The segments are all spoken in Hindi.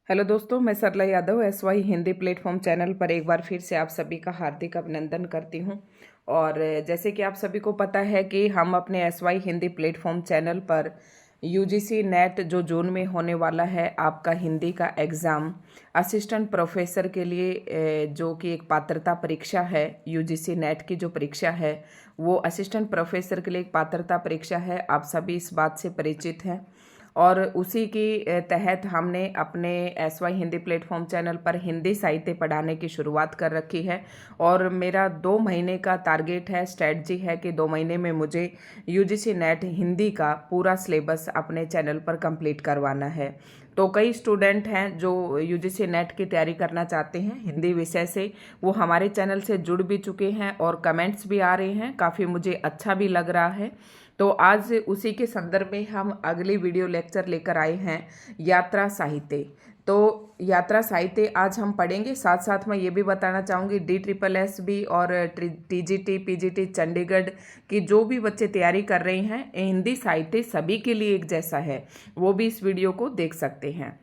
हेलो दोस्तों, मैं Sarla Yadav SY Hindi platform channel पर एक बार फिर से आप सभी का हार्दिक अभिनंदन करती हूं। और जैसे कि आप सभी को पता है कि हम अपने SY हिंदी प्लेटफॉर्म चैनल पर UGC नेट जो जून में होने वाला है आपका हिंदी का एग्ज़ाम असिस्टेंट प्रोफेसर के लिए जो कि एक पात्रता परीक्षा है। UGC नेट की जो परीक्षा है वो असिस्टेंट प्रोफेसर के लिए एक पात्रता परीक्षा है। आप सभी इस बात से परिचित हैं और उसी की तहत हमने अपने SY हिंदी प्लेटफॉर्म चैनल पर हिंदी साहित्य पढ़ाने की शुरुआत कर रखी है। और मेरा 2 महीने का टारगेट है, स्ट्रेटजी है कि 2 महीने में मुझे UGC नेट हिंदी का पूरा सिलेबस अपने चैनल पर कंप्लीट करवाना है। तो कई स्टूडेंट हैं जो UGC नेट की तैयारी करना चाहते हैं हिंदी विषय से, वो हमारे चैनल से जुड़ भी चुके हैं और कमेंट्स भी आ रहे हैं, काफ़ी मुझे अच्छा भी लग रहा है। तो आज उसी के संदर्भ में हम अगली वीडियो लेक्चर लेकर आए हैं, यात्रा साहित्य। तो यात्रा साहित्य आज हम पढ़ेंगे। साथ साथ मैं ये भी बताना चाहूँगी DSSB और TGT PGT चंडीगढ़ की जो भी बच्चे तैयारी कर रहे हैं, हिंदी साहित्य सभी के लिए एक जैसा है, वो भी इस वीडियो को देख सकते हैं।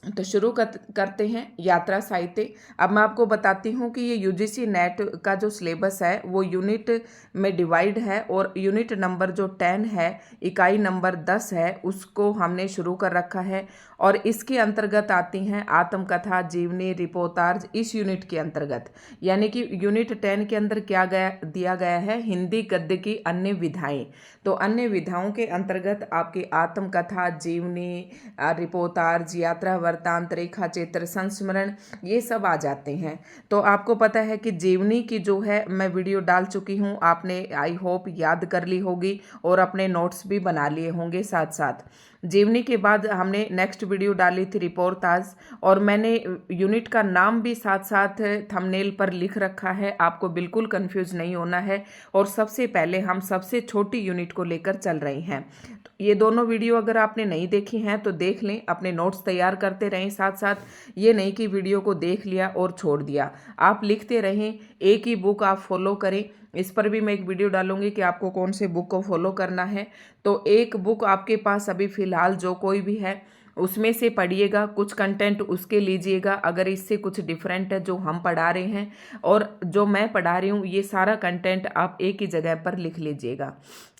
तो शुरू करते हैं यात्रा साहित्य। अब मैं आपको बताती हूँ कि ये UGC नेट का जो सिलेबस है वो यूनिट में डिवाइड है और यूनिट नंबर जो 10 है, इकाई नंबर 10 है, उसको हमने शुरू कर रखा है। और इसके अंतर्गत आती हैं आत्मकथा, जीवनी, रिपोर्टाज, इस यूनिट के अंतर्गत। यानी कि यूनिट 10 के अंदर क्या दिया गया है, हिंदी गद्य की अन्य विधाएं। तो अन्य विधाओं के अंतर्गत आपकी आत्मकथा, जीवनी, रिपोर्टाज, यात्रा वृत्तांत, रेखा चित्र, संस्मरण, ये सब आ जाते हैं। तो आपको पता है कि जीवनी की जो है मैं वीडियो डाल चुकी हूँ, आपने आई होप याद कर ली होगी और अपने नोट्स भी बना लिए होंगे साथ साथ। जीवनी के बाद हमने नेक्स्ट वीडियो डाली थी रिपोर्टाज, और मैंने यूनिट का नाम भी साथ साथ थंबनेल पर लिख रखा है, आपको बिल्कुल कंफ्यूज नहीं होना है। और सबसे पहले हम सबसे छोटी यूनिट को लेकर चल रहे हैं। तो ये दोनों वीडियो अगर आपने नहीं देखी हैं तो देख लें, अपने नोट्स तैयार करते रहें साथ साथ। ये नहीं कि वीडियो को देख लिया और छोड़ दिया, आप लिखते रहें, एक ही बुक आप फॉलो करें। इस पर भी मैं एक वीडियो डालूंगी कि आपको कौन से बुक को फॉलो करना है। तो एक बुक आपके पास अभी फ़िलहाल जो कोई भी है उसमें से पढ़िएगा, कुछ कंटेंट उसके लीजिएगा। अगर इससे कुछ डिफरेंट है जो हम पढ़ा रहे हैं और जो मैं पढ़ा रही हूँ, ये सारा कंटेंट आप एक ही जगह पर लिख लीजिएगा,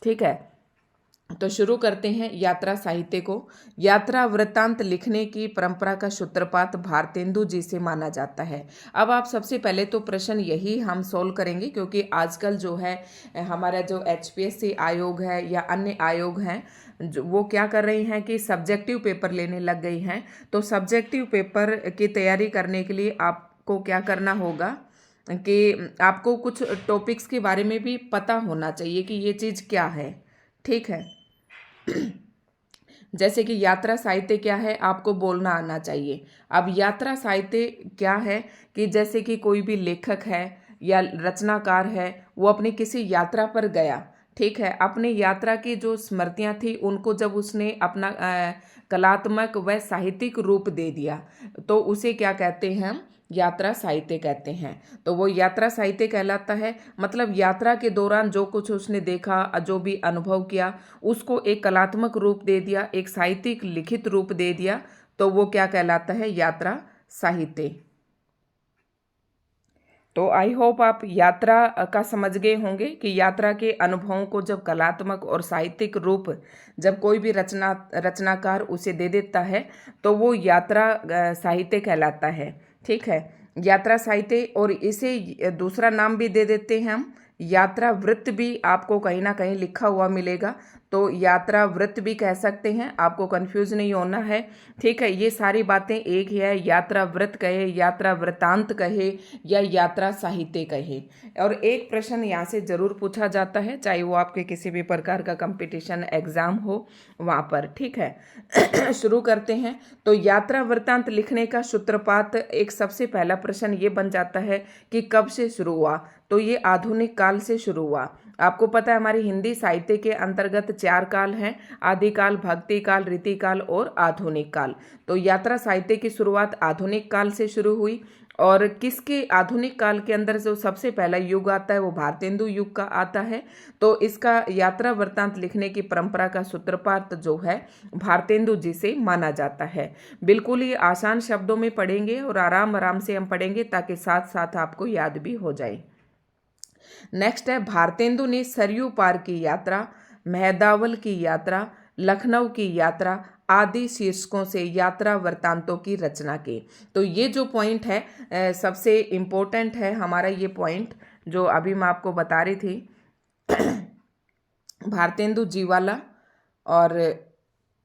ठीक है। तो शुरू करते हैं यात्रा साहित्य को। यात्रा वृत्तांत लिखने की परंपरा का सूत्रपात भारतेंदु जी से माना जाता है। अब आप सबसे पहले तो प्रश्न यही हम सोल्व करेंगे, क्योंकि आजकल जो है हमारा जो HPSC आयोग है या अन्य आयोग हैं, जो वो क्या कर रही हैं कि सब्जेक्टिव पेपर लेने लग गई हैं। तो सब्जेक्टिव पेपर की तैयारी करने के लिए आपको क्या करना होगा कि आपको कुछ टॉपिक्स के बारे में भी पता होना चाहिए कि ये चीज़ क्या है, ठीक है। जैसे कि यात्रा साहित्य क्या है, आपको बोलना आना चाहिए। अब यात्रा साहित्य क्या है कि जैसे कि कोई भी लेखक है या रचनाकार है, वो अपनी किसी यात्रा पर गया, ठीक है। अपनी यात्रा की जो स्मृतियां थी उनको जब उसने अपना कलात्मक व साहित्यिक रूप दे दिया, तो उसे क्या कहते हैं, यात्रा साहित्य कहते हैं। तो वो यात्रा साहित्य कहलाता है। मतलब यात्रा के दौरान जो कुछ उसने देखा, जो भी अनुभव किया, उसको एक कलात्मक रूप दे दिया, एक साहित्यिक लिखित रूप दे दिया, तो वो क्या कहलाता है, यात्रा साहित्य। तो आई होप आप यात्रा का समझ गए होंगे कि यात्रा के अनुभवों को जब कलात्मक और साहित्यिक रूप जब कोई भी रचनाकार उसे दे देता है तो वो यात्रा साहित्य कहलाता है, ठीक है। यात्रा साहित्य, और इसे दूसरा नाम भी दे देते हैं हम, यात्रा वृत्त भी आपको कहीं ना कहीं लिखा हुआ मिलेगा। तो यात्रा वृत्त भी कह सकते हैं, आपको कंफ्यूज नहीं होना है, ठीक है। ये सारी बातें एक ही है, यात्रा वृत्त कहे, यात्रा वृत्तांत कहे या यात्रा साहित्य कहे। और एक प्रश्न यहाँ से जरूर पूछा जाता है, चाहे वो आपके किसी भी प्रकार का कंपटीशन एग्जाम हो वहाँ पर, ठीक है। शुरू करते हैं। तो यात्रा वृत्तांत लिखने का सूत्रपात, एक सबसे पहला प्रश्न ये बन जाता है कि कब से शुरू हुआ। तो ये आधुनिक काल से शुरू हुआ। आपको पता है हमारी हिंदी साहित्य के अंतर्गत 4 काल हैं, आदिकाल, भक्ति काल, रीति काल और आधुनिक काल। तो यात्रा साहित्य की शुरुआत आधुनिक काल से शुरू हुई और किसके आधुनिक काल के अंदर जो सबसे पहला युग आता है वो भारतेंदु युग का आता है। तो इसका यात्रा वृत्तांत लिखने की परंपरा का सूत्रपात जो है भारतेंदु जी से माना जाता है। बिल्कुल ही आसान शब्दों में पढ़ेंगे और आराम आराम से हम पढ़ेंगे ताकि साथ साथ आपको याद भी हो जाए। नेक्स्ट है, भारतेंदु ने सरयू पार की यात्रा, मेहदावल की यात्रा, लखनऊ की यात्रा आदि शीर्षकों से यात्रा वृत्तांतों की रचना की। तो ये जो पॉइंट है सबसे इम्पोर्टेंट है हमारा ये पॉइंट जो अभी मैं आपको बता रही थी भारतेंदु जी वाला। और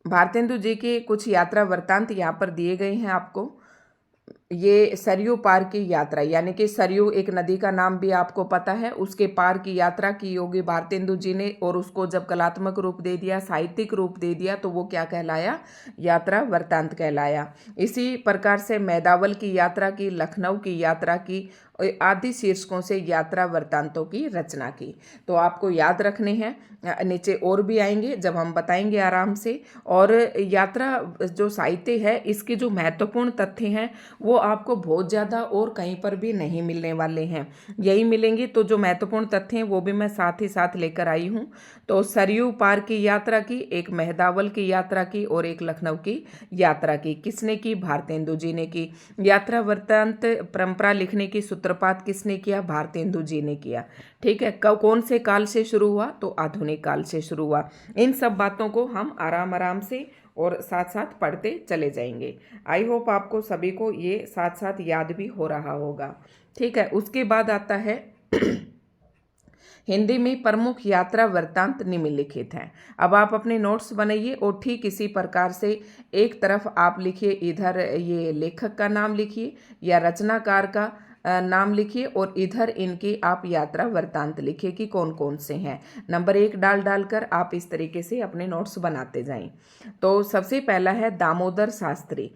भारतेंदु जी के कुछ यात्रा वृत्तांत यहाँ पर दिए गए हैं आपको। ये सरयू पार की यात्रा, यानी कि सरयू एक नदी का नाम भी आपको पता है, उसके पार की यात्रा की योगी भारतेंदु जी ने, और उसको जब कलात्मक रूप दे दिया, साहित्यिक रूप दे दिया, तो वो क्या कहलाया, यात्रा वृत्तांत कहलाया। इसी प्रकार से मेहदावल की यात्रा की, लखनऊ की यात्रा की आदि शीर्षकों से यात्रा वृत्तांतों की रचना की। तो आपको याद रखने हैं, नीचे और भी आएंगे जब हम बताएंगे आराम से। और यात्रा जो साहित्य है इसके जो महत्वपूर्ण तथ्य हैं वो आपको बहुत ज़्यादा और कहीं पर भी नहीं मिलने वाले हैं, यही मिलेंगे। तो जो महत्वपूर्ण तथ्य हैं वो भी मैं साथ ही साथ लेकर आई हूँ। तो सरयू पार की यात्रा की, एक मेहदावल की यात्रा की और एक लखनऊ की यात्रा की। किसने की, भारतेंदु जी ने की। यात्रा वृत्तांत परंपरा लिखने की सूत्रपात किसने किया, भारतेंदु जी ने किया। ठीक है, कब कौन से काल से शुरू हुआ, तो आधुनिक काल से शुरू हुआ। इन सब बातों को हम आराम आराम से और साथ साथ पढ़ते चले जाएंगे। आई होप आपको सभी को ये साथ साथ याद भी हो रहा होगा। ठीक है, उसके बाद आता है हिंदी में प्रमुख यात्रा वृत्तांत निम्नलिखित हैं। अब आप अपने नोट्स बनाइए और ठीक इसी प्रकार से एक तरफ आप लिखिए, इधर ये लेखक का नाम लिखिए या रचनाकार का नाम लिखिए और इधर इनकी आप यात्रा वृत्तांत लिखिए कि कौन कौन से हैं। नंबर 1 डालकर आप इस तरीके से अपने नोट्स बनाते जाएं। तो सबसे पहला है दामोदर शास्त्री,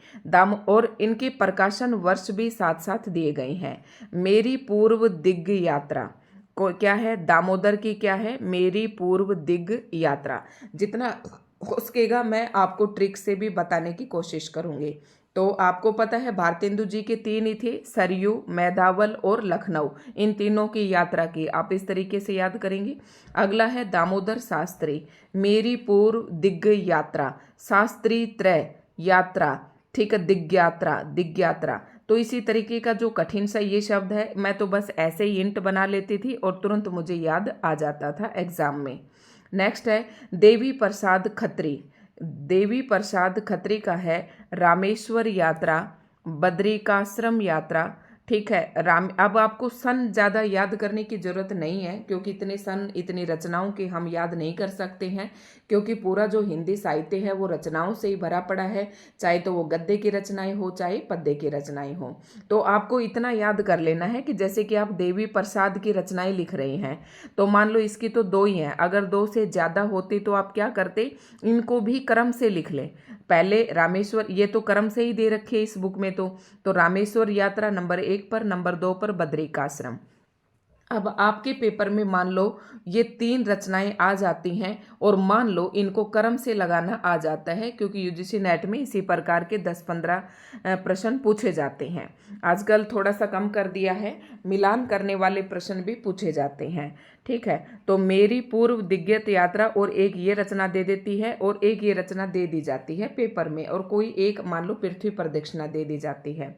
और इनके प्रकाशन वर्ष भी साथ साथ दिए गए हैं। मेरी पूर्व दिग्ग यात्रा को क्या है, दामोदर की क्या है, मेरी पूर्व दिग्ग यात्रा। जितना हो सकेगा मैं आपको ट्रिक से भी बताने की कोशिश करूंगी। तो आपको पता है भारतेंदु जी के 3 ही थे, सरयू, मेहदावल और लखनऊ। इन तीनों की यात्रा की आप इस तरीके से याद करेंगे। अगला है दामोदर शास्त्री, मेरी पूर्व दिग्ग यात्रा, शास्त्री त्रय यात्रा, ठीक है, दिग्यात्रा। तो इसी तरीके का जो कठिन सा ये शब्द है, मैं तो बस ऐसे ही इंट बना लेती थी और तुरंत मुझे याद आ जाता था एग्जाम में। नेक्स्ट है देवी प्रसाद खत्री। देवी प्रसाद खत्री का है रामेश्वर यात्रा, बद्रिकाश्रम यात्रा। ठीक है, अब आपको सन ज़्यादा याद करने की ज़रूरत नहीं है क्योंकि इतने सन इतनी रचनाओं के हम याद नहीं कर सकते हैं, क्योंकि पूरा जो हिंदी साहित्य है वो रचनाओं से ही भरा पड़ा है, चाहे तो वो गद्य की रचनाएं हो चाहे पद्य की रचनाएं हो। तो आपको इतना याद कर लेना है कि जैसे कि आप देवी प्रसाद की रचनाएं लिख रहे हैं तो मान लो इसकी तो 2 ही हैं, अगर 2 से ज़्यादा होती तो आप क्या करते, इनको भी क्रम से लिख लें। पहले रामेश्वर, ये तो क्रम से ही दे रखी है इस बुक में, तो रामेश्वर यात्रा नंबर 1 पर, नंबर 2 पर बद्रिकाश्रम। अब आपके पेपर में मान लो ये 3 रचनाएं आ जाती हैं और मान लो इनको क्रम से लगाना आ जाता है, क्योंकि यूजीसी नेट में इसी प्रकार के 10-15 प्रश्न पूछे जाते हैं। आजकल थोड़ा सा कम कर दिया है, मिलान करने वाले प्रश्न भी पूछे जाते हैं। ठीक है, तो मेरी पूर्व दिग्गत यात्रा और एक ये रचना दे देती है और एक ये रचना दे दी जाती है पेपर में, और कोई एक मान लो पृथ्वी प्रदक्षिणा दे दी जाती है।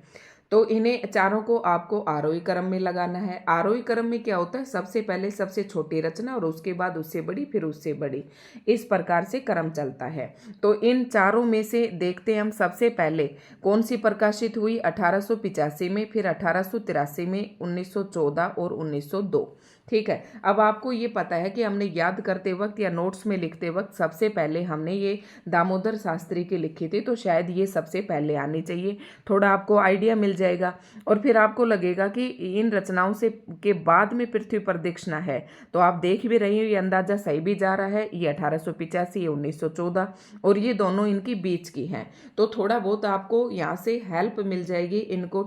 तो इन्हें चारों को आपको आरोही क्रम में लगाना है। आरोही क्रम में क्या होता है, सबसे पहले सबसे छोटी रचना और उसके बाद उससे बड़ी, फिर उससे बड़ी, इस प्रकार से क्रम चलता है। तो इन चारों में से देखते हैं हम सबसे पहले कौन सी प्रकाशित हुई, 1885 में, फिर 1883 में, 1914 और 1902। ठीक है, अब आपको ये पता है कि हमने याद करते वक्त या नोट्स में लिखते वक्त सबसे पहले हमने ये दामोदर शास्त्री की लिखी थी, तो शायद ये सबसे पहले आनी चाहिए। थोड़ा आपको आइडिया मिल जाएगा और फिर आपको लगेगा कि इन रचनाओं से के बाद में पृथ्वी प्रदक्षिणा है, तो आप देख भी रही हो ये अंदाजा सही भी जा रहा है, ये 1885, ये 1914 और ये दोनों इनकी बीच की हैं। तो थोड़ा बहुत आपको यहाँ से हेल्प मिल जाएगी इनको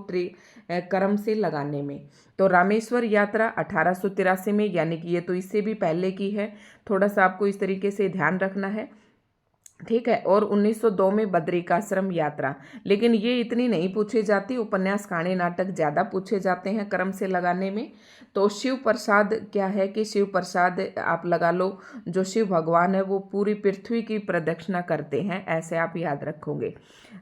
क्रम से लगाने में। तो रामेश्वर यात्रा 1883 में, यानी कि ये तो इससे भी पहले की है, थोड़ा सा आपको इस तरीके से ध्यान रखना है। ठीक है। और 1902 में बद्रिकाश्रम यात्रा, लेकिन ये इतनी नहीं पूछी जाती, उपन्यास कहानी नाटक ज़्यादा पूछे जाते हैं क्रम से लगाने में। तो शिव प्रसाद क्या है कि शिव प्रसाद आप लगा लो, जो शिव भगवान है वो पूरी पृथ्वी की प्रदक्षिणा करते हैं, ऐसे आप याद रखोगे।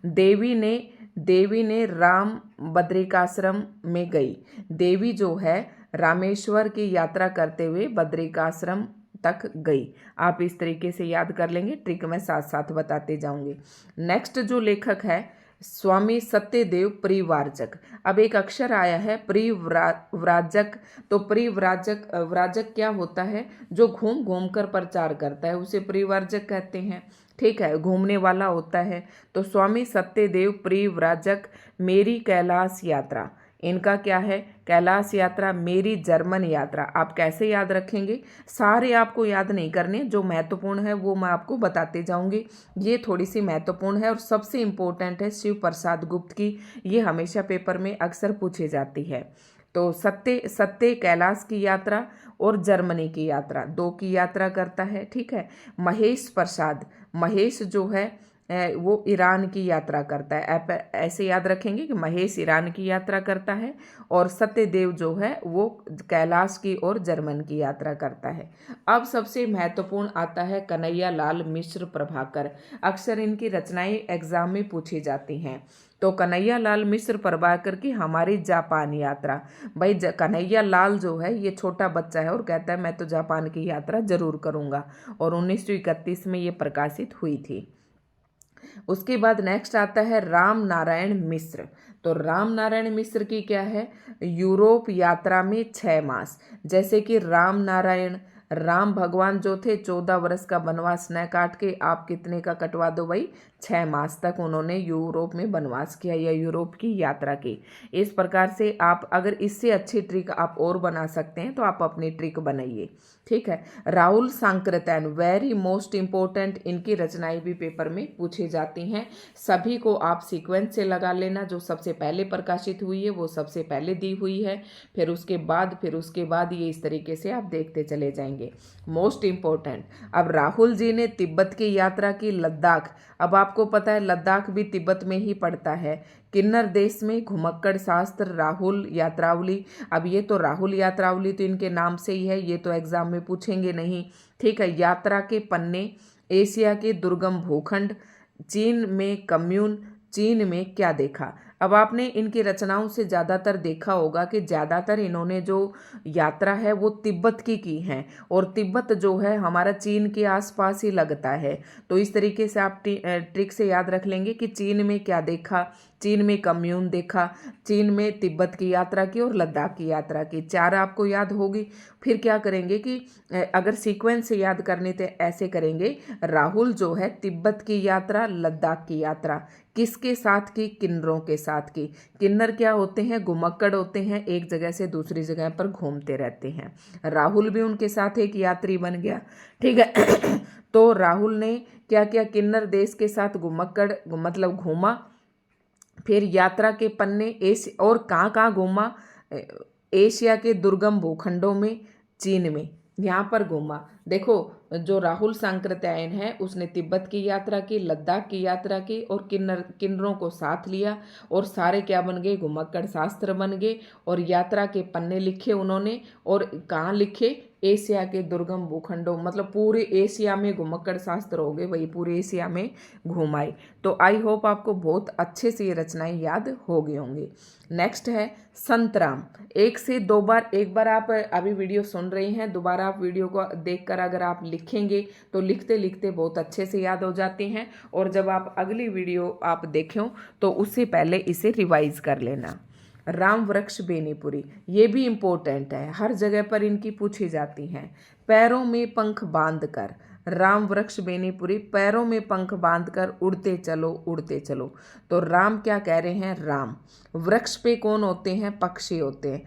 देवी ने राम बद्रिकाश्रम में गई। देवी जो है रामेश्वर की यात्रा करते हुए बद्रिकाश्रम तक गई। आप इस तरीके से याद कर लेंगे, ट्रिक मैं साथ साथ बताते जाऊंगी। नेक्स्ट जो लेखक है स्वामी सत्यदेव परिव्राजक। अब एक अक्षर आया है परिव्राजक, तो परिव्राजक व्राजक क्या होता है, जो घूम घूम कर प्रचार करता है उसे परिव्राजक कहते हैं। ठीक है, घूमने वाला होता है। तो स्वामी सत्यदेव परिव्राजक मेरी कैलाश यात्रा, इनका क्या है, कैलाश यात्रा मेरी जर्मन यात्रा। आप कैसे याद रखेंगे, सारे आपको याद नहीं करने, जो महत्वपूर्ण है वो मैं आपको बताते जाऊंगी। ये थोड़ी सी महत्वपूर्ण है और सबसे इम्पोर्टेंट है शिव प्रसाद गुप्त की, ये हमेशा पेपर में अक्सर पूछी जाती है। तो सत्य कैलाश की यात्रा और जर्मनी की यात्रा, दो की यात्रा करता है। ठीक है। महेश प्रसाद, महेश जो है वो ईरान की यात्रा करता है। आप ऐसे याद रखेंगे कि महेश ईरान की यात्रा करता है और सत्यदेव जो है वो कैलाश की और जर्मन की यात्रा करता है। अब सबसे महत्वपूर्ण आता है कन्हैया लाल मिश्र प्रभाकर। अक्सर इनकी रचनाएं एग्जाम में पूछी जाती हैं। तो कन्हैया लाल मिश्र प्रभाकर की हमारी जापान यात्रा। भाई कन्हैया लाल जो है ये छोटा बच्चा है और कहता है मैं तो जापान की यात्रा जरूर करूंगा, और 1931 में ये प्रकाशित हुई थी। उसके बाद नेक्स्ट आता है राम नारायण मिश्र। तो राम नारायण मिश्र की क्या है, यूरोप यात्रा में 6 मास। जैसे कि राम भगवान जो थे 14 वर्ष का वनवास न काट के आप कितने का कटवा दो भाई, 6 मास तक उन्होंने यूरोप में वनवास किया या यूरोप की यात्रा की। इस प्रकार से आप अगर इससे अच्छी ट्रिक आप और बना सकते हैं तो आप अपनी ट्रिक बनाइए। ठीक है। Rahul Sankrityayan very most important, इनकी रचनाएं भी पेपर में पूछी जाती हैं। सभी को आप सीक्वेंस से लगा लेना, जो सबसे पहले प्रकाशित हुई है वो सबसे पहले दी हुई है, फिर उसके बाद ये इस तरीके से आप देखते चले जाएंगे। Most important. अब राहुल जी ने तिब्बत की यात्रा की लद्दाख। अब आपको पता है लद्दाख भी तिब्बत में ही पड़ता है। किन्नर देश में घुमक्कड़ शास्त्र राहुल यात्रावली। अब ये तो राहुल यात्रावली तो इनके नाम से ही है, ये तो एग्जाम में पूछेंगे नहीं। ठीक है। यात्रा के पन्ने, एशिया के दुर्गम भूखंड, चीन में कम्यून, चीन में क्या देखा। अब आपने इनकी रचनाओं से ज़्यादातर देखा होगा कि ज़्यादातर इन्होंने जो यात्रा है वो तिब्बत की हैं, और तिब्बत जो है हमारा चीन के आसपास ही लगता है। तो इस तरीके से आप ट्रिक से याद रख लेंगे कि चीन में क्या देखा, चीन में कम्यून देखा, चीन में तिब्बत की यात्रा की और लद्दाख की यात्रा की। 4 आपको याद होगी। फिर क्या करेंगे कि अगर सीक्वेंस से याद करने तो ऐसे करेंगे, राहुल जो है तिब्बत की यात्रा, लद्दाख की यात्रा किसके साथ की, किन्नरों के साथ की। किन्नर क्या होते हैं, घुमक्कड़ होते हैं, एक जगह से दूसरी जगह पर घूमते रहते हैं। राहुल भी उनके साथ एक यात्री बन गया। ठीक है। तो राहुल ने क्या किया, किन्नर देश के साथ घुमक्कड़ मतलब घूमा, फिर यात्रा के पन्ने और कहाँ घूमा, एशिया के दुर्गम भूखंडों में, चीन में, यहाँ पर घूमा। देखो जो राहुल सांकृत्यायन है उसने तिब्बत की यात्रा की, लद्दाख की यात्रा की और किन्नरों को साथ लिया, और सारे क्या बन गए, घुमक्कड़ शास्त्र बन गए, और यात्रा के पन्ने लिखे उन्होंने। और कहाँ लिखे, एशिया के दुर्गम भूखंडों, मतलब पूरे एशिया में घुमक्कड़ शास्त्र हो गए, वही पूरे एशिया में घुमाए। तो आई होप आपको बहुत अच्छे से ये रचनाएं याद हो गई होंगी। नेक्स्ट है संतराम। 1 से 2 बार, एक बार आप अभी वीडियो सुन रहे हैं, दोबारा आप वीडियो को देखकर अगर आप लिखेंगे तो लिखते लिखते बहुत अच्छे से याद हो जाते हैं, और जब आप अगली वीडियो आप देखें तो उससे पहले इसे रिवाइज कर लेना। राम वृक्ष बेनीपुरी, ये भी इम्पोर्टेंट है, हर जगह पर इनकी पूछी जाती हैं। पैरों में पंख बांध कर, राम वृक्ष बेनीपुरी, पैरों में पंख बांधकर उड़ते चलो उड़ते चलो। तो राम क्या कह रहे हैं, राम वृक्ष पे कौन होते हैं, पक्षी होते हैं,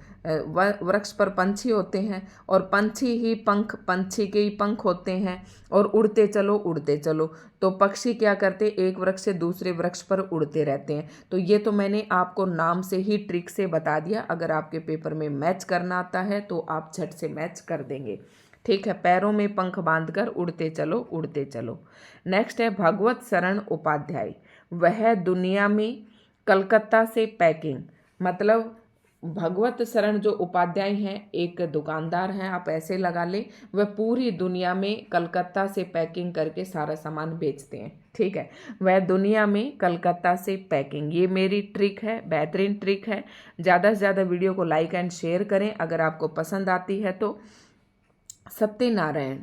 वृक्ष पर पंछी होते हैं, और पंछी के ही पंख होते हैं, और उड़ते चलो उड़ते चलो। तो पक्षी क्या करते, एक वृक्ष से दूसरे वृक्ष पर उड़ते रहते हैं। तो ये तो मैंने आपको नाम से ही ट्रिक से बता दिया, अगर आपके पेपर में मैच करना आता है तो आप झट से मैच कर देंगे। ठीक है, पैरों में पंख बांधकर उड़ते चलो उड़ते चलो। नेक्स्ट है भगवत शरण उपाध्याय, वह दुनिया में कलकत्ता से पैकिंग, मतलब भगवत शरण जो उपाध्याय हैं एक दुकानदार हैं, आप ऐसे लगा ले, वह पूरी दुनिया में कलकत्ता से पैकिंग करके सारा सामान बेचते हैं। ठीक है, वह दुनिया में कलकत्ता से पैकिंग, ये मेरी ट्रिक है, बेहतरीन ट्रिक है। ज़्यादा से ज़्यादा वीडियो को लाइक एंड शेयर करें अगर आपको पसंद आती है तो। सत्यनारायण,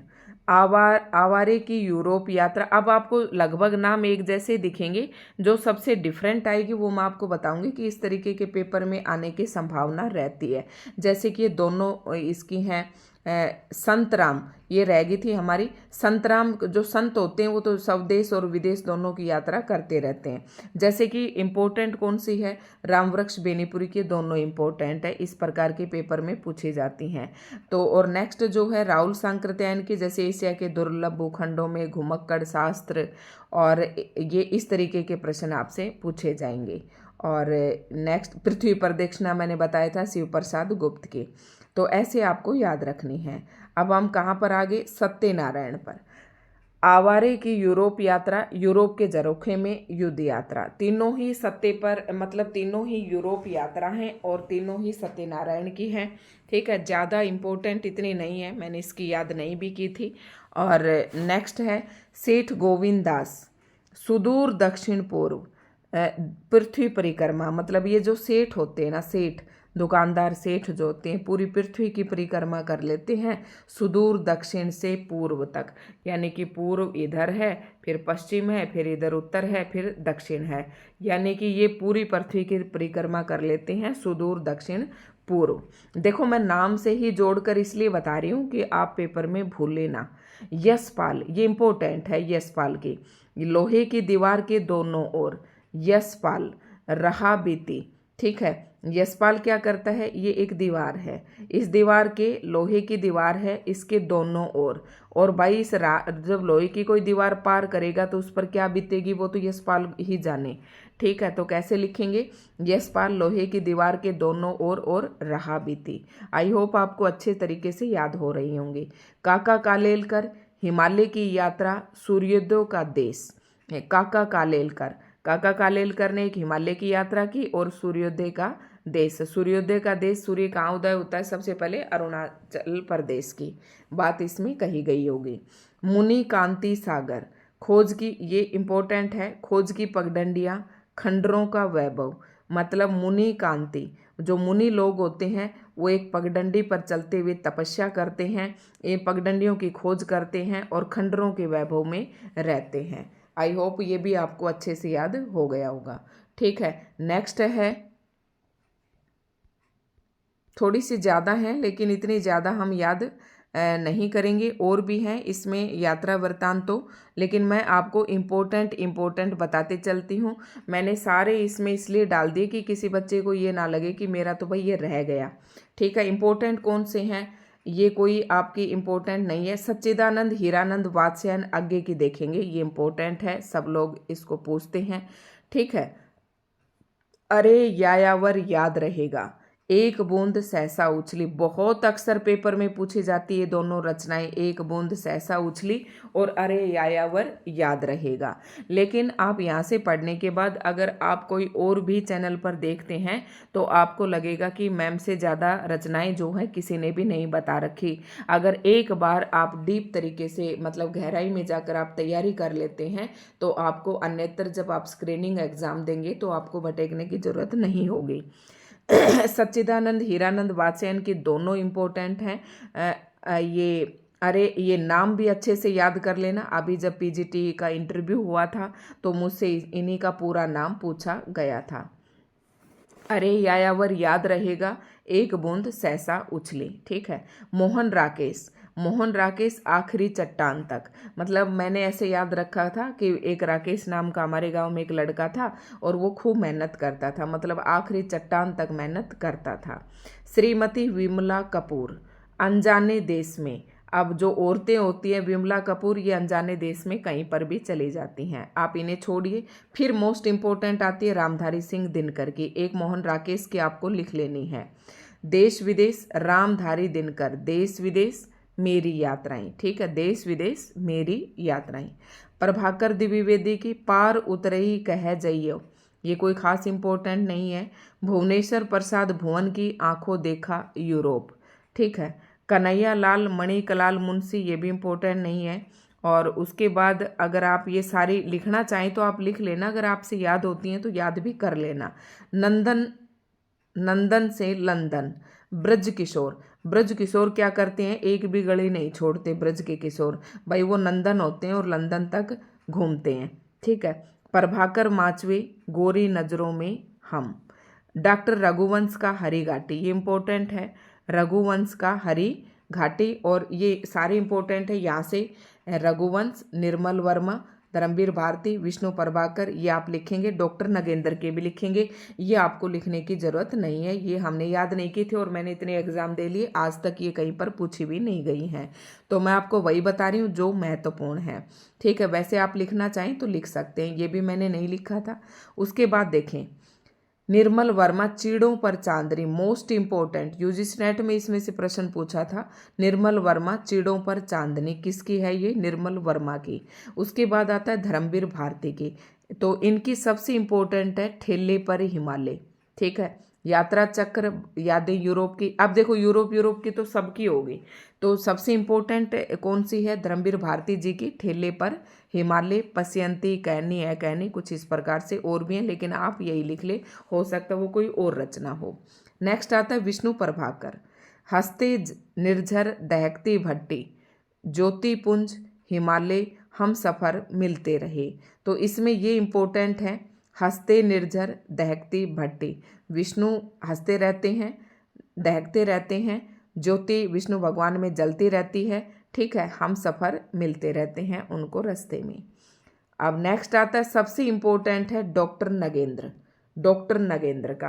आवारे की यूरोप यात्रा, अब आपको लगभग नाम एक जैसे दिखेंगे, जो सबसे डिफरेंट आएगी वो मैं आपको बताऊंगी कि इस तरीके के पेपर में आने की संभावना रहती है। जैसे कि ये दोनों इसकी हैं संतराम, ये रह गई थी हमारी। संतराम, जो संत होते हैं वो तो स्वदेश और विदेश दोनों की यात्रा करते रहते हैं। जैसे कि इम्पोर्टेंट कौन सी है, रामवृक्ष बेनीपुरी की, दोनों इम्पोर्टेंट है, इस प्रकार के पेपर में पूछी जाती हैं। तो और नेक्स्ट जो है राहुल सांकृत्यायन की, जैसे एशिया के दुर्लभ भूखंडों में घुमक्कड़ शास्त्र, और ये इस तरीके के प्रश्न आपसे पूछे जाएंगे। और नेक्स्ट पृथ्वी प्रदक्षिणा मैंने बताया था शिव प्रसाद गुप्त की, तो ऐसे आपको याद रखनी है। अब हम कहाँ पर आगे, सत्यनारायण पर। आवारे की यूरोप यात्रा, यूरोप के झरोखे में युद्ध यात्रा, तीनों ही सत्य पर, मतलब तीनों ही यूरोप यात्रा हैं और तीनों ही सत्यनारायण की हैं। ठीक है, ज़्यादा इम्पोर्टेंट इतनी नहीं है, मैंने इसकी याद नहीं भी की थी। और नेक्स्ट है सेठ गोविंद दास, सुदूर दक्षिण पूर्व पृथ्वी परिक्रमा, मतलब ये जो सेठ होते हैं ना, सेठ दुकानदार सेठ जो होते हैं पूरी पृथ्वी की परिक्रमा कर लेते हैं सुदूर दक्षिण से पूर्व तक, यानी कि पूर्व इधर है, फिर पश्चिम है, फिर इधर उत्तर है, फिर दक्षिण है, यानी कि ये पूरी पृथ्वी की परिक्रमा कर लेते हैं सुदूर दक्षिण पूर्व। देखो मैं नाम से ही जोड़कर इसलिए बता रही हूँ कि आप पेपर में भूले ना। यशपाल, ये इंपॉर्टेंट है, यशपाल की, लोहे की दीवार के दोनों ओर, यशपाल रहा बीती। ठीक है, यशपाल क्या करता है, ये एक दीवार है, इस दीवार के, लोहे की दीवार है, इसके दोनों ओर, और भाई जब लोहे की कोई दीवार पार करेगा तो उस पर क्या बीतेगी वो तो यशपाल ही जाने। ठीक है, तो कैसे लिखेंगे, यशपाल लोहे की दीवार के दोनों ओर और रहा बीती। आई होप आपको अच्छे तरीके से याद हो रही होंगी। काका कालेलकर, हिमालय की यात्रा, सूर्योदय का देश। काका कालेलकर, काका कालेलकर ने एक हिमालय की यात्रा की और सूर्योदय का देश, सूर्योदय का देश, सूर्य कहाँ उदय होता है सबसे पहले, अरुणाचल प्रदेश की बात इसमें कही गई होगी। मुनि कांति सागर, खोज की, ये इंपॉर्टेंट है, खोज की पगडंडियाँ, खंडरों का वैभव, मतलब मुनि कांति, जो मुनि लोग होते हैं वो एक पगडंडी पर चलते हुए तपस्या करते हैं, ये पगडंडियों की खोज करते हैं और खंडरों के वैभव में रहते हैं। आई होप ये भी आपको अच्छे से याद हो गया होगा। ठीक है, नेक्स्ट है, थोड़ी सी ज़्यादा है लेकिन इतनी ज़्यादा हम याद नहीं करेंगे, और भी हैं इसमें यात्रा वृत्तांत तो, लेकिन मैं आपको इम्पोर्टेंट बताते चलती हूँ। मैंने सारे इसमें इसलिए डाल दिए कि किसी बच्चे को ये ना लगे कि मेरा तो भाई ये रह गया। ठीक है, इम्पोर्टेंट कौन से हैं, ये कोई आपकी इम्पोर्टेंट नहीं है। सच्चिदानंद हीरानंद वात्स्यायन आगे की देखेंगे, ये इम्पोर्टेंट है, सब लोग इसको पूछते हैं। ठीक है, अरे यायावर याद रहेगा, एक बूंद सहसा उछली, बहुत अक्सर पेपर में पूछी जाती है दोनों रचनाएं, एक बूंद सहसा उछली और अरे यायावर याद रहेगा। लेकिन आप यहाँ से पढ़ने के बाद अगर आप कोई और भी चैनल पर देखते हैं तो आपको लगेगा कि मैम से ज़्यादा रचनाएं जो है किसी ने भी नहीं बता रखी। अगर एक बार आप डीप तरीके से, मतलब गहराई में जाकर आप तैयारी कर लेते हैं तो आपको अन्यत्र जब आप स्क्रीनिंग एग्जाम देंगे तो आपको भटकने की जरूरत नहीं होगी। सच्चिदानंद हीरानंद वात्स्यायन की दोनों इम्पोर्टेंट हैं। ये अरे ये नाम भी अच्छे से याद कर लेना, अभी जब पीजीटी का इंटरव्यू हुआ था तो मुझसे इन्हीं का पूरा नाम पूछा गया था। अरे यायावर याद रहेगा, एक बूंद सहसा उछली। ठीक है, मोहन राकेश, मोहन राकेश आखिरी चट्टान तक, मतलब मैंने ऐसे याद रखा था कि एक राकेश नाम का हमारे गांव में एक लड़का था और वो खूब मेहनत करता था, मतलब आखिरी चट्टान तक मेहनत करता था। श्रीमती विमला कपूर, अनजाने देश में, अब जो औरतें होती हैं विमला कपूर, ये अनजाने देश में कहीं पर भी चली जाती हैं, आप इन्हें छोड़िए। फिर मोस्ट इम्पोर्टेंट आती है रामधारी सिंह दिनकर की, एक मोहन राकेश की आपको लिख लेनी है। देश विदेश, रामधारी दिनकर, देश विदेश, मेरी यात्राएं। ठीक है, देश विदेश मेरी यात्राएं। प्रभाकर द्विवेदी की पार उतरई कह जइयो, ये कोई खास इंपॉर्टेंट नहीं है। भुवनेश्वर प्रसाद भुवन की आंखों देखा यूरोप। ठीक है, कन्हैया लाल मणिकलाल मुंशी, ये भी इम्पोर्टेंट नहीं है। और उसके बाद अगर आप ये सारी लिखना चाहें तो आप लिख लेना, अगर आपसे याद होती हैं तो याद भी कर लेना। नंदन, नंदन से लंदन। ब्रज किशोर, ब्रज किशोर क्या करते हैं, एक भी गली नहीं छोड़ते ब्रज के किशोर, भाई वो नंदन होते हैं और लंदन तक घूमते हैं। ठीक है, प्रभाकर माचवे गोरी नजरों में हम। डॉक्टर रघुवंश का हरी घाटी, ये इंपॉर्टेंट है, रघुवंश का हरी घाटी। और ये सारे इंपॉर्टेंट है यहाँ से, रघुवंश, निर्मल वर्मा, धर्मवीर भारती, विष्णु प्रभाकर, ये आप लिखेंगे। डॉक्टर नगेंद्र के भी लिखेंगे, ये आपको लिखने की ज़रूरत नहीं है, ये हमने याद नहीं की थी और मैंने इतने एग्जाम दे लिए, आज तक ये कहीं पर पूछी भी नहीं गई हैं। तो मैं आपको वही बता रही हूँ जो महत्वपूर्ण है। ठीक है, वैसे आप लिखना चाहें तो लिख सकते हैं, ये भी मैंने नहीं लिखा था। उसके बाद देखें, निर्मल वर्मा चीड़ों पर चांदनी, मोस्ट इंपोर्टेंट, यूजीसी नेट में इसमें से प्रश्न पूछा था। निर्मल वर्मा चीड़ों पर चांदनी किसकी है, ये निर्मल वर्मा की। उसके बाद आता है धर्मवीर भारती की, तो इनकी सबसे इंपॉर्टेंट है ठेले पर हिमालय। ठीक है, यात्रा चक्र, यादें यूरोप की। अब देखो यूरोप की तो सबकी होगी, तो सबसे इंपॉर्टेंट कौन सी है, धर्मवीर भारती जी की ठेले पर हिमालय, पश्यंती, कहनी है कहनी, कुछ इस प्रकार से और भी हैं, लेकिन आप यही लिख ले, हो सकता है वो कोई और रचना हो। नेक्स्ट आता है विष्णु प्रभाकर, हंसते निर्झर दहकती भट्टी, ज्योतिपुंज, हिमालय, हम सफ़र मिलते रहे। तो इसमें ये इम्पोर्टेंट है, हंसते निर्झर दहकती भट्टी, विष्णु हंसते रहते हैं, दहकते रहते हैं, ज्योति विष्णु भगवान में जलती रहती है। ठीक है, हम सफ़र मिलते रहते हैं उनको रास्ते में। अब नेक्स्ट आता है, सबसे इम्पोर्टेंट है डॉक्टर नगेंद्र, डॉक्टर नगेंद्र का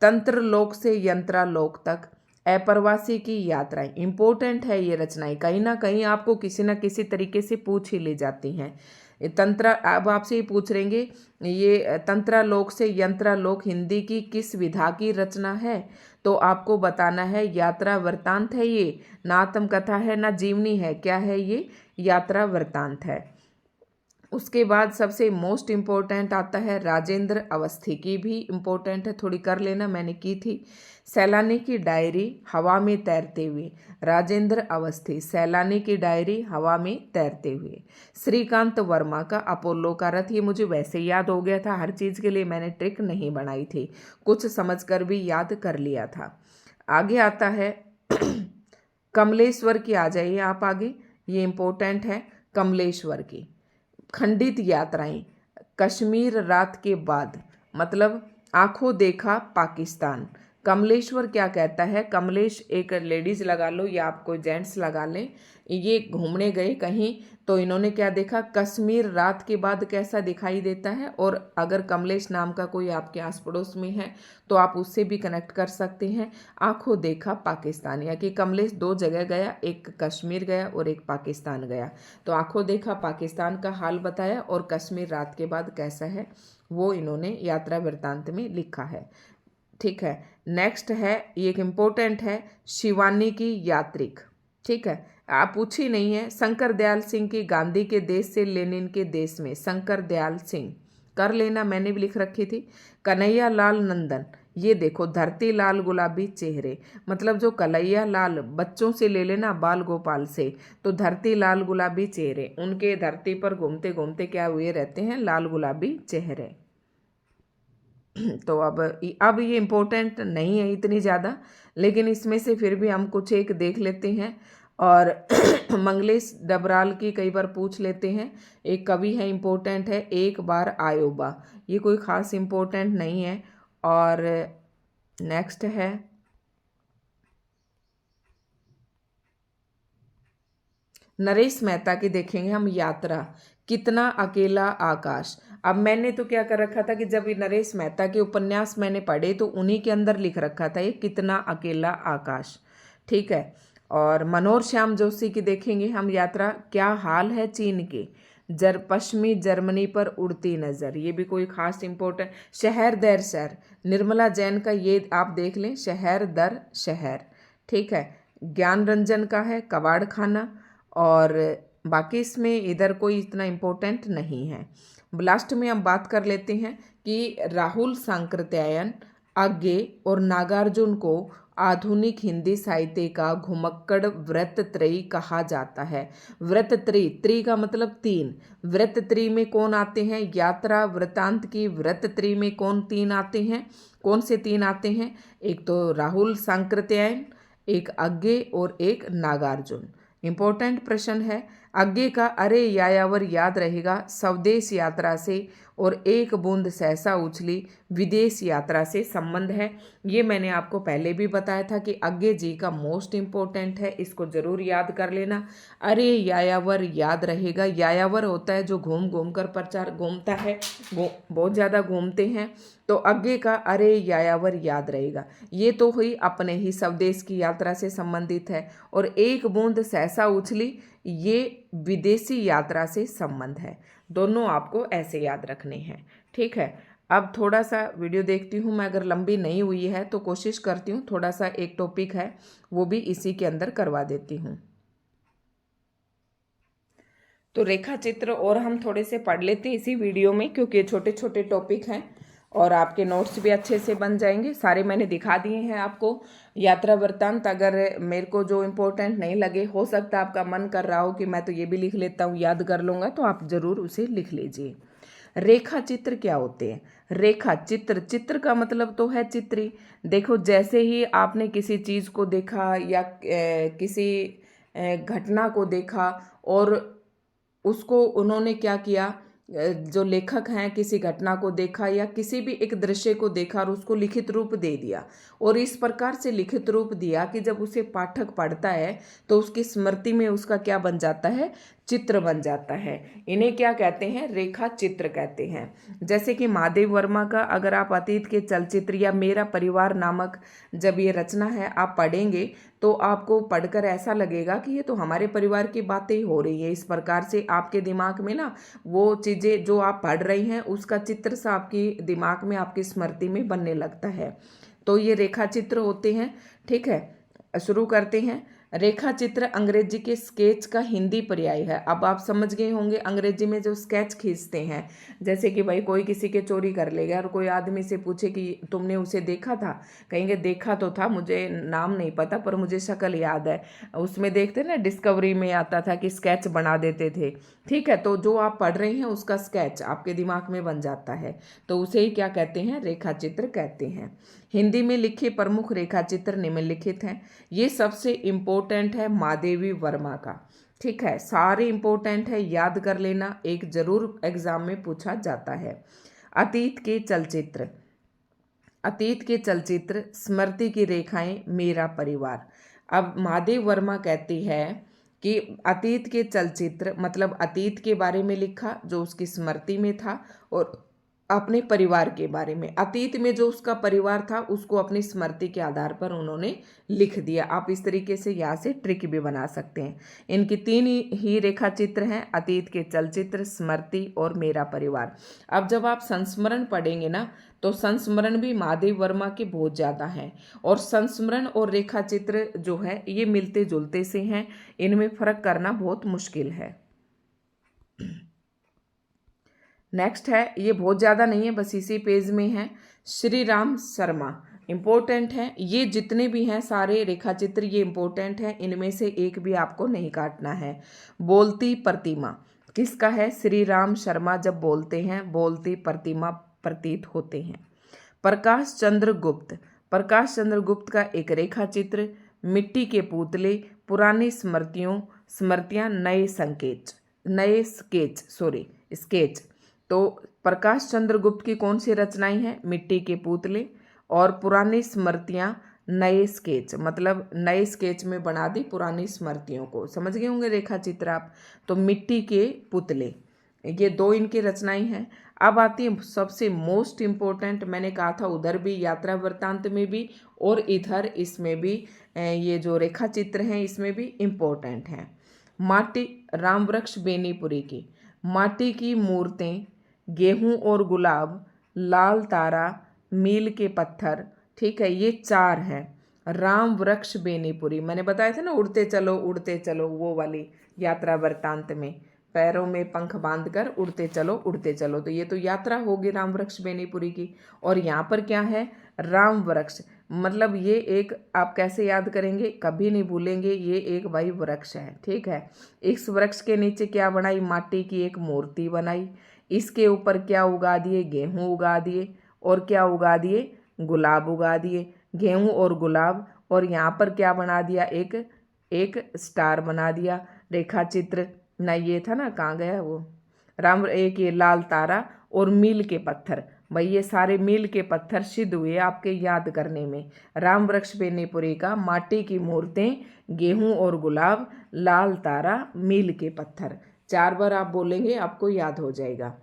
तंत्र लोक से यंत्रालोक तक, अप्रवासी की यात्राएं, इंपॉर्टेंट है ये रचनाएं, कहीं ना कहीं आपको किसी न किसी तरीके से पूछ ही ली जाती हैं। तंत्र, अब आपसे ये पूछ रहेंगे, ये तंत्रालोक से यंत्रालोक हिंदी की किस विधा की रचना है, तो आपको बताना है यात्रा वृत्तांत है ये, ना आत्मकथा है ना जीवनी है, क्या है ये, यात्रा वृत्तांत है। उसके बाद सबसे मोस्ट इम्पोर्टेंट आता है राजेंद्र अवस्थी की, भी इम्पोर्टेंट है, थोड़ी कर लेना, मैंने की थी। सैलानी की डायरी हवा में तैरते हुए, राजेंद्र अवस्थी, सैलानी की डायरी हवा में तैरते हुए। श्रीकांत वर्मा का अपोलो का रथ, ये मुझे वैसे याद हो गया था, हर चीज़ के लिए मैंने ट्रिक नहीं बनाई थी, कुछ समझकर भी याद कर लिया था। आगे आता है कमलेश्वर की, आ जाइए आप आगे, ये इम्पोर्टेंट है कमलेश्वर की। खंडित यात्राएं, कश्मीर रात के बाद, मतलब आंखों देखा पाकिस्तान। कमलेश्वर क्या कहता है, कमलेश एक लेडीज लगा लो या आप कोई जेंट्स लगा लें, ये घूमने गए कहीं तो इन्होंने क्या देखा, कश्मीर रात के बाद कैसा दिखाई देता है। और अगर कमलेश नाम का कोई आपके आस पड़ोस में है तो आप उससे भी कनेक्ट कर सकते हैं। आंखों देखा पाकिस्तान, या कि कमलेश दो जगह गया, एक कश्मीर गया और एक पाकिस्तान गया, तो आंखों देखा पाकिस्तान का हाल बताया और कश्मीर रात के बाद कैसा है वो इन्होंने यात्रा वृत्तांत में लिखा है। ठीक है, नेक्स्ट है, ये एक इम्पोर्टेंट है, शिवानी की यात्रिक। ठीक है, आप पूछी नहीं है, शंकर दयाल सिंह की गांधी के देश से लेनिन के देश में, शंकर दयाल सिंह कर लेना, मैंने भी लिख रखी थी। कन्हैया लाल नंदन, ये देखो धरती लाल गुलाबी चेहरे, मतलब जो कन्हैया लाल बच्चों से ले लेना, बाल गोपाल से, तो धरती लाल गुलाबी चेहरे, उनके धरती पर घूमते घूमते क्या हुए रहते हैं, लाल गुलाबी चेहरे। तो अब ये इम्पोर्टेंट नहीं है इतनी ज़्यादा, लेकिन इसमें से फिर भी हम कुछ एक देख लेते हैं। और मंगलेश डबराल की कई बार पूछ लेते हैं, एक कवि है, इम्पोर्टेंट है, एक बार आयोबा, ये कोई ख़ास इम्पोर्टेंट नहीं है। और नेक्स्ट है नरेश मेहता की, देखेंगे हम, यात्रा, कितना अकेला आकाश। अब मैंने तो क्या कर रखा था कि जब ये नरेश मेहता के उपन्यास मैंने पढ़े तो उन्हीं के अंदर लिख रखा था ये कितना अकेला आकाश। ठीक है, और मनोहर श्याम जोशी की देखेंगे हम, यात्रा, क्या हाल है चीन के, पश्चिमी जर्मनी पर उड़ती नज़र, ये भी कोई खास इंपॉर्टेंट। शहर दर शहर, निर्मला जैन का, ये आप देख लें, शहर दर शहर। ठीक है, ज्ञान रंजन का है कबाड़ खाना, और बाकी इसमें इधर कोई इतना इम्पोर्टेंट नहीं है। लास्ट में हम बात कर लेते हैं कि राहुल सांकृत्यायन, आज्ञे और नागार्जुन को आधुनिक हिंदी साहित्य का घुमक्कड़ वृत्तत्रयी कहा जाता है। वृत्तत्रयी, त्रि का मतलब तीन, वृत्तत्रयी में कौन आते हैं? यात्रा वृत्तांत की वृत्तत्रयी में कौन तीन आते हैं? कौन से तीन आते हैं? एक तो राहुल सांकृत्यायन, एक आज्ञे और एक नागार्जुन। इंपॉर्टेंट प्रश्न है। आज्ञे का अरे यायावर याद रहेगा स्वदेश यात्रा से, और एक बूंद सहसा उछली विदेश यात्रा से संबंध है। ये मैंने आपको पहले भी बताया था कि आज्ञे जी का मोस्ट इम्पोर्टेंट है, इसको जरूर याद कर लेना। अरे यायावर याद रहेगा, यायावर होता है जो घूम घूम कर प्रचार घूमता है, बहुत ज़्यादा घूमते हैं, तो आज्ञे का अरे यायावर याद रहेगा। ये तो हुई अपने ही स्वदेश की यात्रा से संबंधित है, और एक बूंद सहसा उछली ये विदेशी यात्रा से संबंध है। दोनों आपको ऐसे याद रखने हैं, ठीक है। अब थोड़ा सा वीडियो देखती हूँ मैं, अगर लंबी नहीं हुई है तो कोशिश करती हूँ थोड़ा सा एक टॉपिक है वो भी इसी के अंदर करवा देती हूँ। तो रेखा चित्र और हम थोड़े से पढ़ लेते हैं इसी वीडियो में, क्योंकि ये छोटे छोटे टॉपिक हैं और आपके नोट्स भी अच्छे से बन जाएंगे। सारे मैंने दिखा दिए हैं आपको। यात्रा वृत्तांत अगर मेरे को जो इम्पोर्टेंट नहीं लगे, हो सकता है आपका मन कर रहा हो कि मैं तो ये भी लिख लेता हूँ, याद कर लूँगा, तो आप ज़रूर उसे लिख लीजिए। रेखा चित्र क्या होते हैं? रेखा चित्र, चित्र का मतलब तो है चित्री। देखो, जैसे ही आपने किसी चीज़ को देखा या किसी घटना को देखा और उसको उन्होंने क्या किया, जो लेखक हैं किसी घटना को देखा या किसी भी एक दृश्य को देखा और उसको लिखित रूप दे दिया, और इस प्रकार से लिखित रूप दिया कि जब उसे पाठक पढ़ता है तो उसकी स्मृति में उसका क्या बन जाता है? चित्र बन जाता है। इन्हें क्या कहते हैं? रेखा चित्र कहते हैं। जैसे कि महादेव वर्मा का अगर आप अतीत के चलचित्र या मेरा परिवार नामक जब ये रचना है आप पढ़ेंगे तो आपको पढ़कर ऐसा लगेगा कि ये तो हमारे परिवार की बातें ही हो रही है। इस प्रकार से आपके दिमाग में ना वो चीज़ें जो आप पढ़ रही हैं उसका चित्र सा आपकी दिमाग में, आपकी स्मृति में बनने लगता है। तो ये रेखा चित्र होते हैं, ठीक है। शुरू करते हैं। रेखा चित्र अंग्रेजी के स्केच का हिंदी पर्याय है। अब आप समझ गए होंगे अंग्रेजी में जो स्केच खींचते हैं, जैसे कि भाई कोई किसी के चोरी कर लेगा और कोई आदमी से पूछे कि तुमने उसे देखा था, कहेंगे देखा तो था, मुझे नाम नहीं पता पर मुझे शक्ल याद है। उसमें देखते ना डिस्कवरी में आता था कि स्केच बना देते थे, ठीक है। तो जो आप पढ़ रहे हैं उसका स्केच आपके दिमाग में बन जाता है, तो उसे ही क्या कहते हैं? रेखा चित्र कहते हैं। हिंदी में लिखे प्रमुख रेखा चित्र निम्नलिखित हैं। ये सबसे इम्पोर्टेंट है महादेवी वर्मा का, ठीक है। सारे इम्पोर्टेंट है, याद कर लेना, एक जरूर एग्जाम में पूछा जाता है। अतीत के चलचित्र, अतीत के चलचित्र, स्मृति की रेखाएं, मेरा परिवार। अब महादेव वर्मा कहती है कि अतीत के चलचित्र मतलब अतीत के बारे में लिखा जो उसकी स्मृति में था, और अपने परिवार के बारे में, अतीत में जो उसका परिवार था उसको अपनी स्मृति के आधार पर उन्होंने लिख दिया। आप इस तरीके से यहाँ से ट्रिक भी बना सकते हैं। इनकी तीन ही रेखा चित्र हैं, अतीत के चलचित्र, स्मृति और मेरा परिवार। अब जब आप संस्मरण पढ़ेंगे ना तो संस्मरण भी महादेव वर्मा के बहुत ज़्यादा हैं, और संस्मरण और रेखा चित्र जो है ये मिलते जुलते से हैं, इनमें फर्क करना बहुत मुश्किल है। नेक्स्ट है, ये बहुत ज़्यादा नहीं है, बस इसी पेज में है। श्री राम शर्मा इम्पोर्टेंट है। ये जितने भी हैं सारे रेखा चित्र ये इम्पोर्टेंट है, इनमें से एक भी आपको नहीं काटना है। बोलती प्रतिमा किसका है? श्री राम शर्मा जब बोलते हैं बोलती प्रतिमा प्रतीत होते हैं। प्रकाश चंद्र गुप्त, प्रकाश चंद्र गुप्त का एक रेखा चित्र, मिट्टी के पुतले, पुरानी स्मृतियाँ, नए स्केच। तो प्रकाश चंद्र गुप्त की कौन सी रचनाएं हैं? मिट्टी के पुतले और पुरानी स्मृतियाँ, नए स्केच, मतलब नए स्केच में बना दी पुरानी स्मृतियों को। समझ गए होंगे रेखा चित्र आप। तो मिट्टी के पुतले, ये दो इनकी रचनाएं हैं। अब आती है सबसे मोस्ट इम्पोर्टेंट, मैंने कहा था उधर भी यात्रा वृत्तांत में भी और इधर इसमें भी ये जो रेखा चित्र हैं इसमें भी इम्पोर्टेंट हैं। माटी, राम वृक्ष बेनीपुरी की, माटी की मूर्तें, गेहूं और गुलाब, लाल तारा, मील के पत्थर, ठीक है, ये चार हैं। राम वृक्ष बेनीपुरी, मैंने बताया था ना उड़ते चलो वो वाली यात्रा वृत्तांत में, पैरों में पंख बांधकर उड़ते चलो, तो ये तो यात्रा होगी राम वृक्ष बेनीपुरी की। और यहाँ पर क्या है, राम वृक्ष, मतलब ये एक, आप कैसे याद करेंगे, कभी नहीं भूलेंगे, ये एक भाई वृक्ष है, ठीक है। इस वृक्ष के नीचे क्या बनाई, माटी की एक मूर्ति बनाई, इसके ऊपर क्या उगा दिए, गेहूं उगा दिए, और क्या उगा दिए, गुलाब उगा दिए, गेहूं और गुलाब, और यहाँ पर क्या बना दिया, एक स्टार बना दिया, रेखा चित्र ना, ये था ना, कहाँ गया वो राम, एक ये लाल तारा और मील के पत्थर, भाई ये सारे मील के पत्थर सिद्ध हुए आपके याद करने में। राम वृक्ष बेनीपुरी का माटी की मूर्तें, गेहूं और गुलाब, लाल तारा, मील के पत्थर, 4 बार आप बोलेंगे आपको याद हो जाएगा।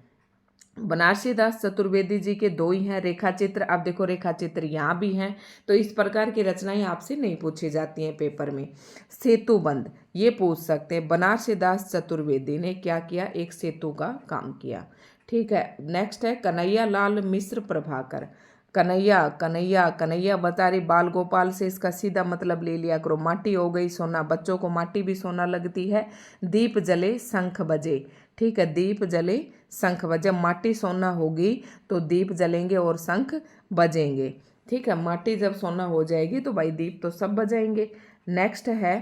बनारसी दास चतुर्वेदी जी के 2 ही हैं रेखा चित्र। अब देखो रेखा चित्र यहाँ भी हैं, तो इस प्रकार की रचनाएं आपसे नहीं पूछी जाती हैं पेपर में। सेतुबंध ये पूछ सकते हैं, बनारसी दास चतुर्वेदी ने क्या किया, एक सेतु का काम किया, ठीक है। नेक्स्ट है कन्हैया लाल मिश्र प्रभाकर, कन्हैया कन्हैया कन्हैया बता रही, बाल गोपाल से इसका सीधा मतलब ले लिया करो, माटी हो गई सोना, बच्चों को माटी भी सोना लगती है। दीप जले शंख बजे, ठीक है, दीप जले शंख बजे, जब माटी सोना होगी तो दीप जलेंगे और शंख बजेंगे, ठीक है। माटी जब सोना हो जाएगी तो भाई दीप तो सब बजाएंगे। नेक्स्ट है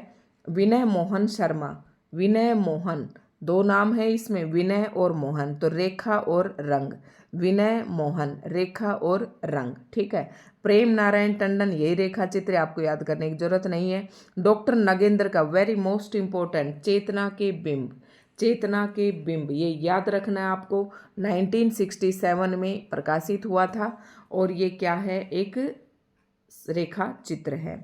विनय मोहन शर्मा, विनय मोहन, 2 नाम है इसमें, विनय और मोहन, तो रेखा और रंग, विनय मोहन, रेखा और रंग, ठीक है। प्रेम नारायण टंडन, यही रेखा चित्र, आपको याद करने की जरूरत नहीं है। डॉक्टर नगेंद्र का वेरी मोस्ट इंपॉर्टेंट, चेतना के बिंब, चेतना के बिंब, ये याद रखना है आपको, 1967 में प्रकाशित हुआ था, और ये क्या है, एक रेखा चित्र है।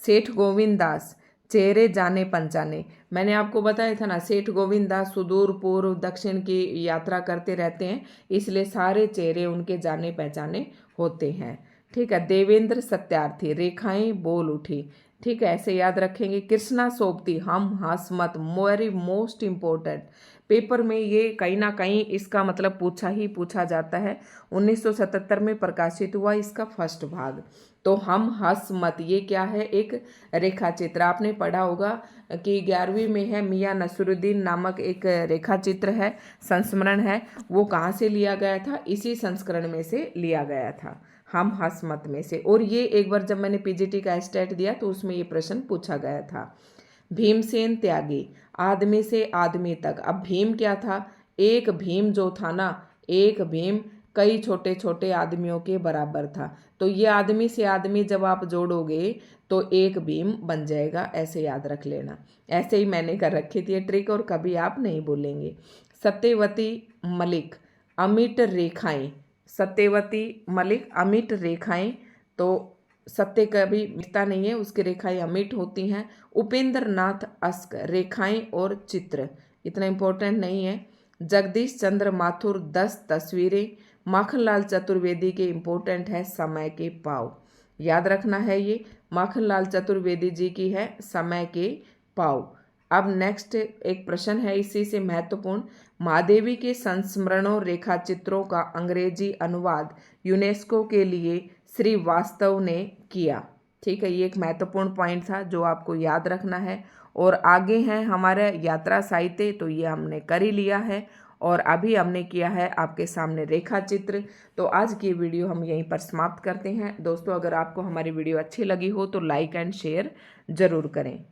सेठ गोविंद दास, चेहरे जाने पहचाने, मैंने आपको बताया था ना, सेठ गोविंद दास सुदूर पूर्व दक्षिण की यात्रा करते रहते हैं, इसलिए सारे चेहरे उनके जाने पहचाने होते हैं, ठीक है। देवेंद्र सत्यार्थी, रेखाएं बोल उठी, ठीक है, ऐसे याद रखेंगे। कृष्णा सोबती, हम हंसमत, वेरी मोस्ट इम्पोर्टेंट, पेपर में ये कहीं ना कहीं इसका मतलब पूछा जाता है। 1977 में प्रकाशित हुआ इसका फर्स्ट भाग। तो हम हंस मत, ये क्या है, एक रेखा चित्र, आपने पढ़ा होगा कि 11वीं में है, मियाँ नसरुद्दीन नामक एक रेखा चित्र है, संस्मरण है, वो कहाँ से लिया गया था, इसी संस्करण में से लिया गया था, हम हंसमत में से। और ये एक बार जब मैंने पीजीटी का स्टेट दिया तो उसमें ये प्रश्न पूछा गया था। भीमसेन त्यागी, आदमी से आदमी तक, अब भीम क्या था, एक भीम जो था ना, एक भीम कई छोटे छोटे आदमियों के बराबर था, तो ये आदमी से आदमी जब आप जोड़ोगे तो एक भीम बन जाएगा, ऐसे याद रख लेना। ऐसे ही मैंने कर रखी थी ये ट्रिक, और कभी आप नहीं भूलेंगे। सत्यवती मलिक, अमिट रेखाएं, सत्यवती मलिक अमिट रेखाएं, तो सत्य कभी मिटता नहीं है, उसकी रेखाएं अमिट होती हैं। उपेंद्र नाथ अस्क, रेखाएं और चित्र, इतना इम्पोर्टेंट नहीं है। जगदीश चंद्र माथुर, 10 तस्वीरें। माखनलाल चतुर्वेदी के इम्पोर्टेंट है, समय के पाव, याद रखना है, ये माखनलाल चतुर्वेदी जी की है, समय के पाव। अब नेक्स्ट एक प्रश्न है इसी से महत्वपूर्ण, महादेवी के संस्मरणों रेखा चित्रों का अंग्रेजी अनुवाद यूनेस्को के लिए श्रीवास्तव ने किया, ठीक है, ये एक महत्वपूर्ण पॉइंट था जो आपको याद रखना है। और आगे हैं हमारे यात्रा साहित्य, तो ये हमने कर ही लिया है, और अभी हमने किया है आपके सामने रेखा चित्र। तो आज की वीडियो हम यहीं पर समाप्त करते हैं। दोस्तों, अगर आपको हमारी वीडियो अच्छी लगी हो तो लाइक एंड शेयर जरूर करें।